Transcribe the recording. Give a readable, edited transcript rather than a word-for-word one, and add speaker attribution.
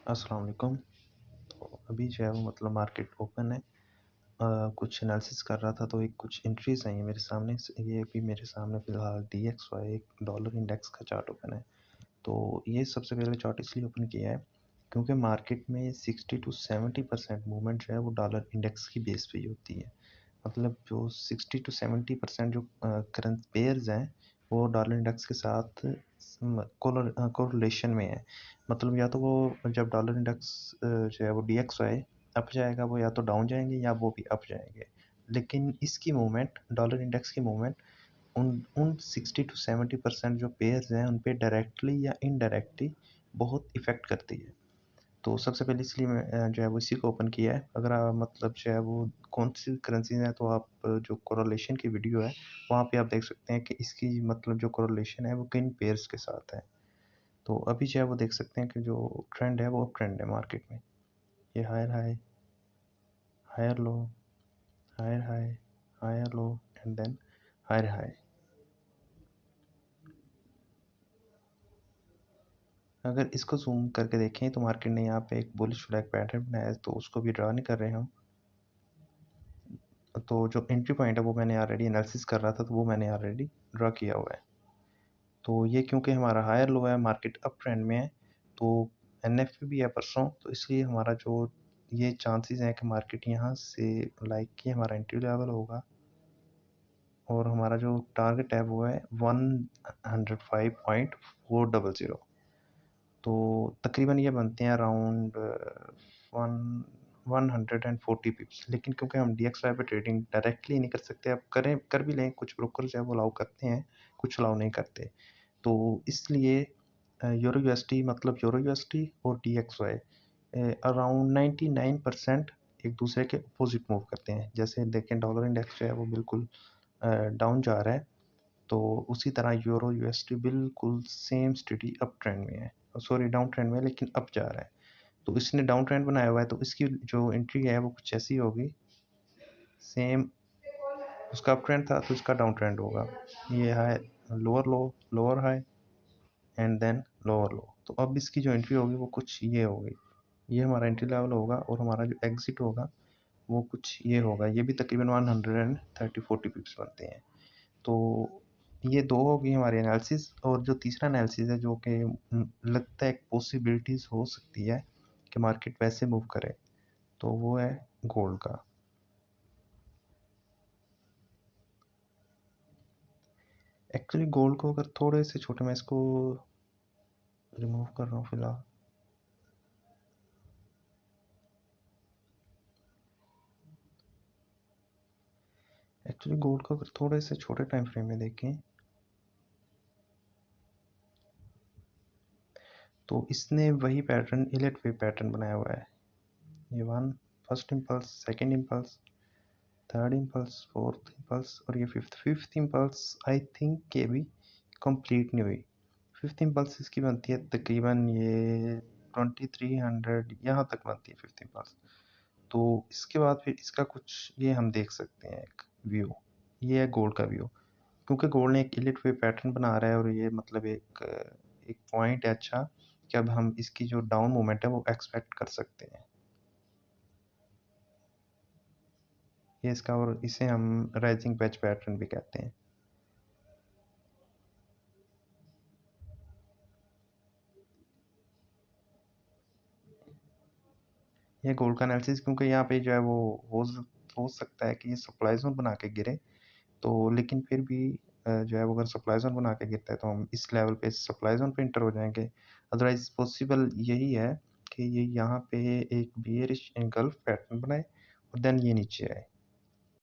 Speaker 1: अस्सलाम वालेकुम। तो अभी जो है वो मतलब मार्केट ओपन है। कुछ एनालिसिस कर रहा था तो एक कुछ एंट्रीज आई हैं मेरे सामने। ये अभी मेरे सामने फ़िलहाल DXY एक डॉलर इंडेक्स का चार्ट ओपन है। तो ये सबसे पहले चार्ट इसलिए ओपन किया है क्योंकि मार्केट में 60 टू 70% मूवमेंट जो है वो डॉलर इंडेक्स की बेस पे ही होती है। मतलब जो 60 टू 70% जो करंट पेयर्स हैं वो डॉलर इंडेक्स के साथ कोरिलेशन में है। मतलब या तो वो जब डॉलर इंडेक्स जो है वो DXY अप जाएगा वो या तो डाउन जाएंगे या वो भी अप जाएंगे। लेकिन इसकी मूवमेंट डॉलर इंडेक्स की मूवमेंट उन उन 60 टू 70% जो पेयर्स हैं उन पे डायरेक्टली या इनडायरेक्टली बहुत इफ़ेक्ट करती है। तो सबसे पहले इसलिए मैं जो है वो इसी को ओपन किया है। अगर आप मतलब जो है वो कौन सी करेंसीज हैं तो आप जो कोरिलेशन की वीडियो है वहाँ पे आप देख सकते हैं कि इसकी मतलब जो कोरिलेशन है वो किन पेयर्स के साथ है। तो अभी जो है वो देख सकते हैं कि जो ट्रेंड है वो अप ट्रेंड है मार्केट में। ये higher high, higher low, higher high, higher low and then higher high. अगर इसको ज़ूम करके देखें तो मार्केट ने यहाँ पे एक बुलिश फ्लैग पैटर्न बनाया है तो उसको भी ड्रा नहीं कर रहे हम। तो जो एंट्री पॉइंट है वो मैंने ऑलरेडी एनालिसिस कर रहा था तो वो मैंने ऑलरेडी ड्रा किया हुआ है। तो ये क्योंकि हमारा हायर लो है, मार्केट अप ट्रेंड में है, तो NF भी है परसों, तो इसलिए हमारा जो ये चांसेस हैं कि मार्केट यहाँ से लाइक कि हमारा एंट्री लेवल होगा और हमारा जो टारगेट है वो है 105.400। तो तकरीबन ये बनते हैं अराउंड वन 140 पिप्स। लेकिन क्योंकि हम DXY पे ट्रेडिंग डायरेक्टली नहीं कर सकते, अब करें कर भी लें, कुछ ब्रोकर जो है वो अलाउ करते हैं, कुछ अलाउ नहीं करते। तो इसलिए यूरो USD मतलब यूरो USD और DXY अराउंड 99% एक दूसरे के अपोजिट मूव करते हैं। जैसे देखें डॉलर इंडेक्स जो है वो बिल्कुल डाउन जा रहा है, तो उसी तरह यूरो USD बिल्कुल सेम स्टडी अप ट्रेंड में है, सॉरी डाउन ट्रेंड में है लेकिन अप जा रहा है। तो इसने डाउन ट्रेंड बनाया हुआ है तो इसकी जो एंट्री है वो कुछ ऐसी होगी, सेम उसका अप ट्रेंड था तो इसका डाउन ट्रेंड होगा। ये high, lower low, lower high and then lower low. तो अब इसकी जो एंट्री होगी वो कुछ ये होगी, ये हमारा एंट्री लेवल होगा और हमारा जो एग्जिट होगा वो कुछ ये होगा। ये भी तकरीबन 130-40 पिप्स बनते हैं। तो ये दो होगी हमारी एनालिसिस। और जो तीसरा एनालिसिस है जो कि लगता है एक पॉसिबिलिटीज हो सकती है कि मार्केट वैसे मूव करे, तो वो है गोल्ड का। एक्चुअली गोल्ड को अगर थोड़े से छोटे, मैं इसको रिमूव कर रहा हूँ फिलहाल। एक्चुअली गोल्ड को अगर थोड़े से छोटे टाइम फ्रेम में देखें तो इसने वही पैटर्न इलेट वेव पैटर्न बनाया हुआ है। ये one first impulse, second impulse, third impulse, fourth impulse और ये फिफ्थ इम्पल्स आई थिंक के भी कंप्लीट नहीं हुई। फिफ्थ इम्पल्स इसकी बनती है तकरीबन ये 2300 यहाँ तक बनती है फिफ्थ इम्पल्स। तो इसके बाद फिर इसका कुछ ये हम देख सकते हैं एक व्यू, ये है गोल्ड का व्यू। क्योंकि गोल्ड ने एक इलिट वेव पैटर्न बना रहा है और ये मतलब एक एक पॉइंट है अच्छा कि अब हम इसकी जो डाउन मूवमेंट है वो एक्सपेक्ट कर सकते हैं। ये इसका, और इसे हम राइजिंग वेज पैटर्न भी कहते हैं। ये गोल्ड का एनालिसिस क्योंकि यहाँ पे जो है वो हो सकता है कि ये सप्लाई जोन बना के गिरे, तो लेकिन फिर भी जो है वो अगर सप्लाई जोन बना के गिरता है तो हम इस लेवल पे सप्लाई जोन पे इंटर हो जाएंगे। अदरवाइज पॉसिबल यही है कि ये यहाँ पे एक बियरिश एंगल्फ पैटर्न बनाए और देन ये नीचे आए।